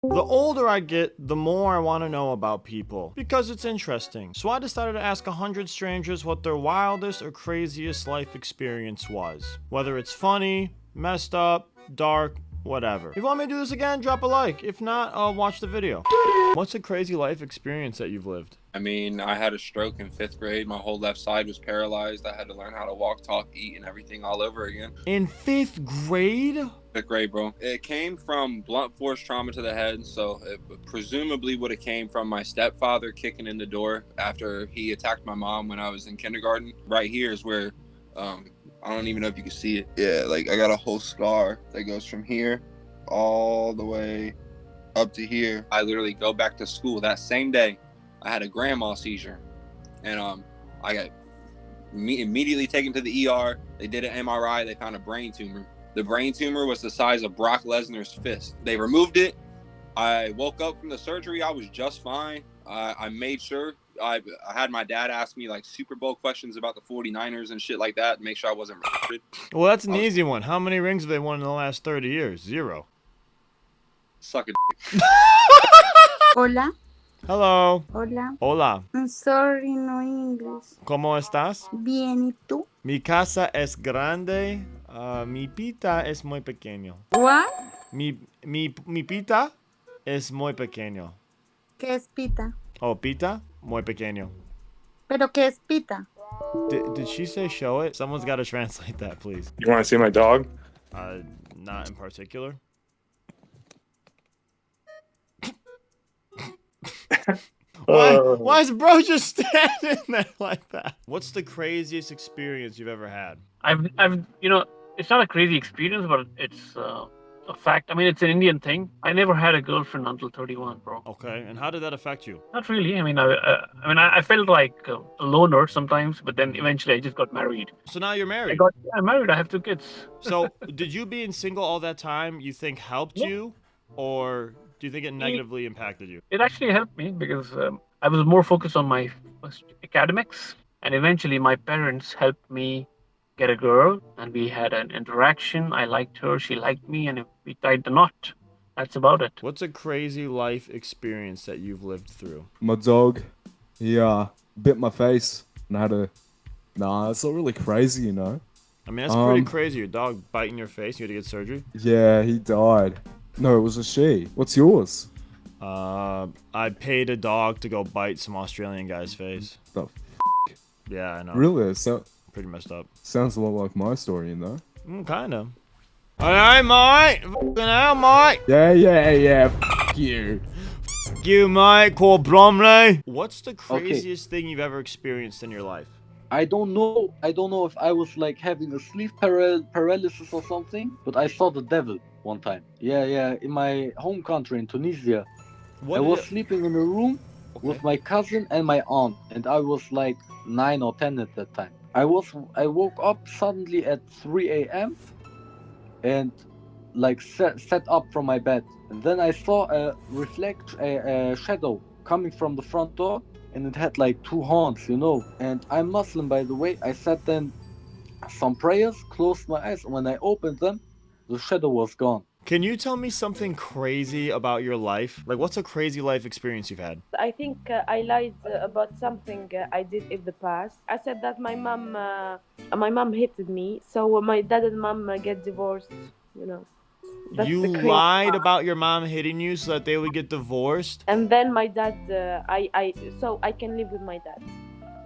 The older I get, the more I want to know about people, because it's interesting. So I decided to ask 100 strangers what their wildest or craziest life experience was. Whether it's funny, messed up, dark, whatever. If you want me to do this again, drop a like. If not, I'll watch the video. What's a crazy life experience that you've lived? I mean, I had a stroke in 5th grade. My whole left side was paralyzed. I had to learn how to walk, talk, eat, and everything all over again. In 5th grade? 5th grade, bro. It came from blunt force trauma to the head, so it presumably would have came from my stepfather kicking in the door after he attacked my mom when I was in kindergarten. Right here is where, I don't even know if you can see it. Yeah, like I got a whole scar that goes from here all the way up to here. I literally go back to school that same day. I had a grand mal seizure, and I got immediately taken to the ER. They did an MRI. They found a brain tumor. The brain tumor was the size of Brock Lesnar's fist. They removed it. I woke up from the surgery. I was just fine. I made sure. I had my dad ask me like Super Bowl questions about the 49ers and shit like that to make sure I wasn't retarded. Well, that's an easy one. How many rings have they won in the last 30 years? 0. Suck a dick. Hola. Hello. Hola. Hola. I'm sorry, no English. ¿Cómo estás? Bien, ¿y tú? Mi casa es grande. Mi pita es muy pequeño. What? Mi pita es muy pequeño. ¿Qué es pita? Oh, pita? Muy pequeño. ¿Pero qué es pita? Did she say show it? Someone's got to translate that, please. You want to see my dog? Not in particular. Why is bro just standing there like that? What's the craziest experience you've ever had? It's not a crazy experience, but it's a fact. I mean, it's an Indian thing. I never had a girlfriend until 31, bro. Okay, and how did that affect you? Not really. I mean, I felt like a loner sometimes, but then eventually I just got married. So now you're married. I'm married. I have 2 kids. So did you being single all that time, you think helped you, or do you think it negatively impacted you? It actually helped me because I was more focused on my academics, and eventually my parents helped me get a girl, and we had an interaction. I liked her, she liked me, and we tied the knot. That's about it. What's a crazy life experience that you've lived through? My dog, he bit my face, and I had to. Nah, it's not really crazy, you know. I mean, that's pretty crazy. Your dog biting your face. You had to get surgery. Yeah, he died. No, it was a she. What's yours? I paid a dog to go bite some Australian guy's face. The Yeah, I know. Really? Pretty messed up. Sounds a lot like my story, you know? Kinda. Alright, mate! Fucking hell, mate! Yeah. F you. Fuck you, mate. Call Bromley. What's the craziest thing you've ever experienced in your life? I don't know if I was like having a sleep paralysis or something, but I saw the devil one time. Yeah, in my home country in Tunisia. I was sleeping in a room with my cousin and my aunt, and I was like 9 or 10 at that time. I woke up suddenly at 3 a.m. and like sat up from my bed, and then I saw a shadow coming from the front door, and it had like 2 horns, you know. And I'm Muslim, by the way. I said then some prayers, closed my eyes, and when I opened them, the shadow was gone. Can you tell me something crazy about your life? Like, what's a crazy life experience you've had? I think I lied about something I did in the past. I said that my mom hated me, so my dad and mom get divorced, you know. That's you lied about your mom hitting you so that they would get divorced? And then my dad, so I can live with my dad.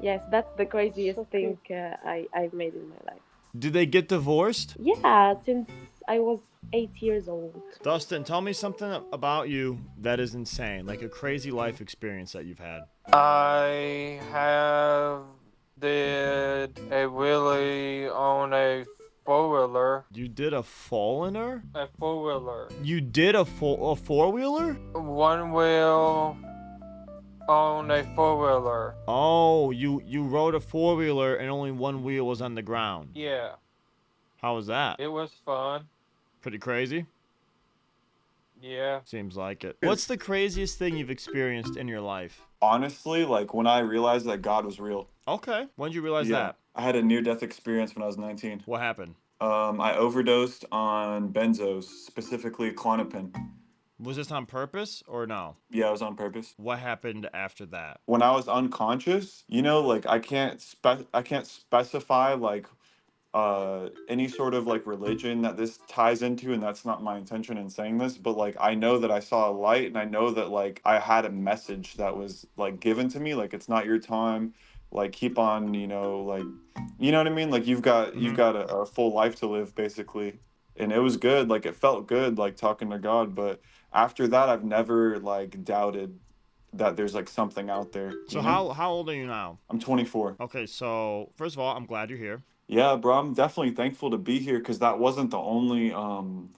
Yes, that's the craziest thing I made in my life. Did they get divorced? Yeah, since I was 8 years old. Dustin, tell me something about you that is insane, like a crazy life experience that you've had. I have did a wheelie on a 4-wheeler. You did a fall-in-er? A 4-wheeler. You did a four-wheeler? 1 wheel on a 4-wheeler. Oh, you rode a 4-wheeler and only 1 wheel was on the ground. Yeah. How was that? It was fun. Pretty crazy? Yeah. Seems like it. What's the craziest thing you've experienced in your life? Honestly, like when I realized that God was real. Okay. When did you realize that? I had a near-death experience when I was 19. What happened? I overdosed on benzos, specifically Klonopin. Was this on purpose or no? Yeah, it was on purpose. What happened after that? When I was unconscious, you know, like I can't specify like any sort of like religion that this ties into, and that's not my intention in saying this, but like I know that I saw a light, and I know that like I had a message that was like given to me, like it's not your time, like keep on, you know, like you know what I mean, like you've got a full life to live basically. And it was good, like it felt good like talking to God, but after that I've never like doubted that there's like something out there. So You know? how old are you now? I'm 24. Okay, so first of all, I'm glad you're here. Yeah, bro, I'm definitely thankful to be here because that wasn't the only,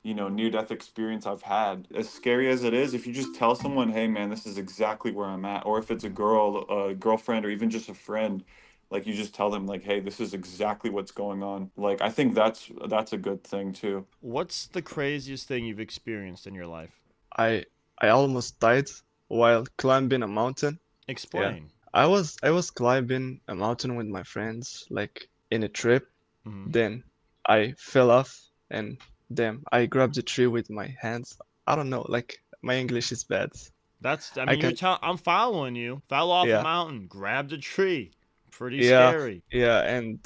you know, near-death experience I've had. As scary as it is, if you just tell someone, "Hey, man, this is exactly where I'm at," or if it's a girl, a girlfriend, or even just a friend, like you just tell them, like, "Hey, this is exactly what's going on." Like, I think that's a good thing too. What's the craziest thing you've experienced in your life? I almost died while climbing a mountain. Explain. I was climbing a mountain with my friends, like in a trip. Mhm. Then I fell off, and then I grabbed the tree with my hands. I don't know, like my English is bad. That's, I I mean, can I'm following you. Fell off a yeah mountain, grabbed a tree. Pretty yeah scary. yeah, and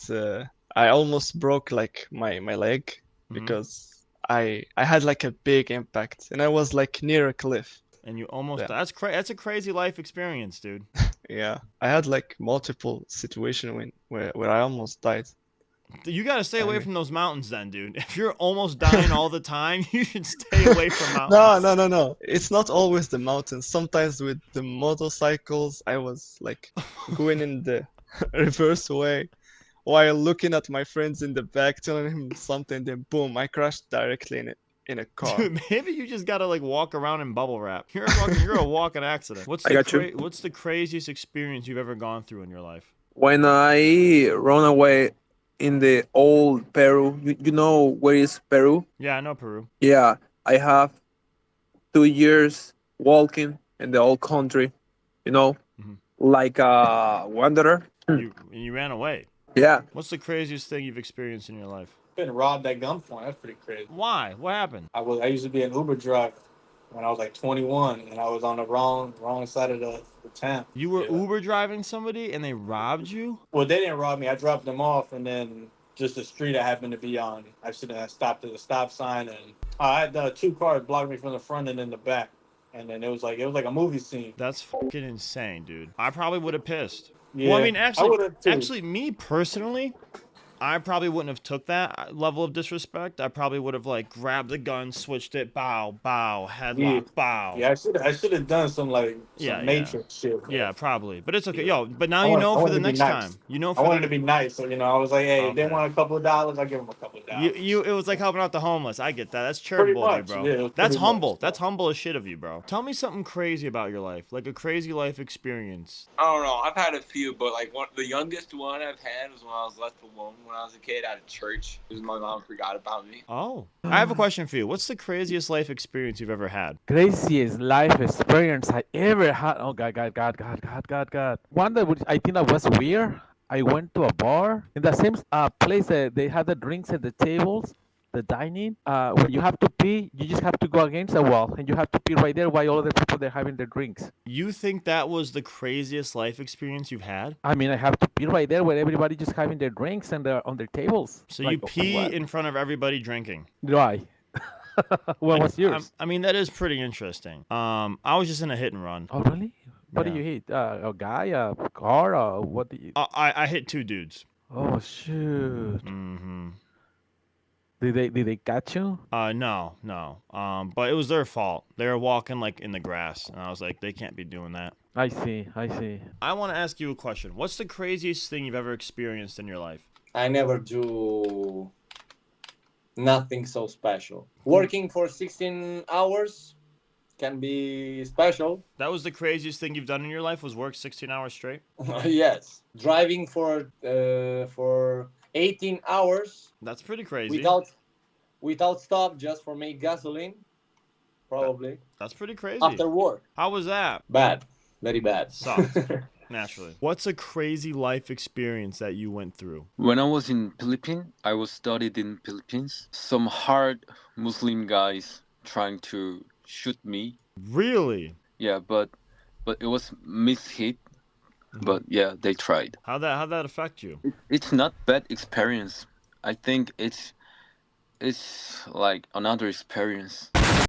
I almost broke like my leg Mhm. because I had like a big impact, and I was like near a cliff. And you almost, Yeah. that's a crazy life experience, dude. Yeah, I had like multiple situation where I almost died. You gotta stay I away mean, from those mountains then, dude. If you're almost dying all the time, you should stay away from no, mountains. no, no, no. It's not always the mountains. Sometimes with the motorcycles, I was like going in the reverse way while looking at my friends in the back, telling him something. Then boom, I crashed directly in a car. Dude, maybe you just gotta like walk around in bubble wrap. You're a walking accident. What's I the got you. what's the craziest experience you've ever gone through in your life? When I run away in the old Peru, you know where is Peru? Yeah, I know Peru. Yeah, I have 2 years walking in the old country, you know, Mhm. like a wanderer. You ran away. Yeah. What's the craziest thing you've experienced in your life? Been robbed at gunpoint. That's pretty crazy. Why? What happened? I used to be an Uber driver when I was like 21, and I was on the wrong side of the town. You were Yeah. Uber driving somebody and they robbed you? Well, they didn't rob me. I dropped them off, and then just the street I happened to be on, I should have stopped at the stop sign, and I had two cars block me from the front and in the back, and then it was like a movie scene. That's fucking insane, dude. I probably would have pissed. Yeah, Well, I mean, I would've too. actually, me personally, I probably wouldn't have took that level of disrespect. I probably would have like grabbed the gun, switched it, bow, bow, headlock, bow. Yeah, I should have done some like some Yeah, Matrix shit. Bro. Yeah, probably. But it's okay. Yo, but now I you wanted- know I for wanted the to be next nice. time. You know I for wanted the to be nice, so I was like, hey, if they Okay. want a couple of dollars, I give them a couple of dollars. it was like helping out the homeless. I get that. That's Pretty charitable of you, much, bro. yeah, it was That's pretty much, humble. bro. That's humble as shit of you, bro. Tell me something crazy about your life, like a crazy life experience. I don't know. I've had a few, but like the youngest one I've had was when I was left alone when I was a kid at a church because my mom forgot about me. Oh, I have a question for you. What's the craziest life experience you've ever had? Craziest life experience I ever had. Oh God. One that I think that was weird. I went to a bar in the same place that they had the drinks at the tables, the dining. When you have to pee, you just have to go against the wall, and you have to pee right there while all other people they're having their drinks. You think that was the craziest life experience you've had? I mean, I have to pee right there where everybody just having their drinks and they're on their tables. So you Like, pee what? in front of everybody drinking? Why? What was yours? I mean, that is pretty interesting. I was just in a hit and run. Oh, really? What Yeah. do you hit? A guy, a car, or what do you? I hit two dudes. Oh shoot! Mm-hmm. Did they catch you? No. But it was their fault. They were walking like in the grass, and I was like, they can't be doing that. I see. I want to ask you a question. What's the craziest thing you've ever experienced in your life? I never do nothing so special. Working for 16 hours can be special. That was the craziest thing you've done in your life, was work 16 hours straight? Yes. Driving for 18 hours. That's pretty crazy. Without stop, just for make gasoline. Probably. That's pretty crazy. After work. How was that? Bad. Very bad. Sucked. Naturally. What's a crazy life experience that you went through? When I was in Philippines, I was studied in Philippines. Some hard Muslim guys trying to shoot me. Really? Yeah, but it was mishit. But yeah, they tried. How'd that affect you? It's not bad experience. I think it's like another experience.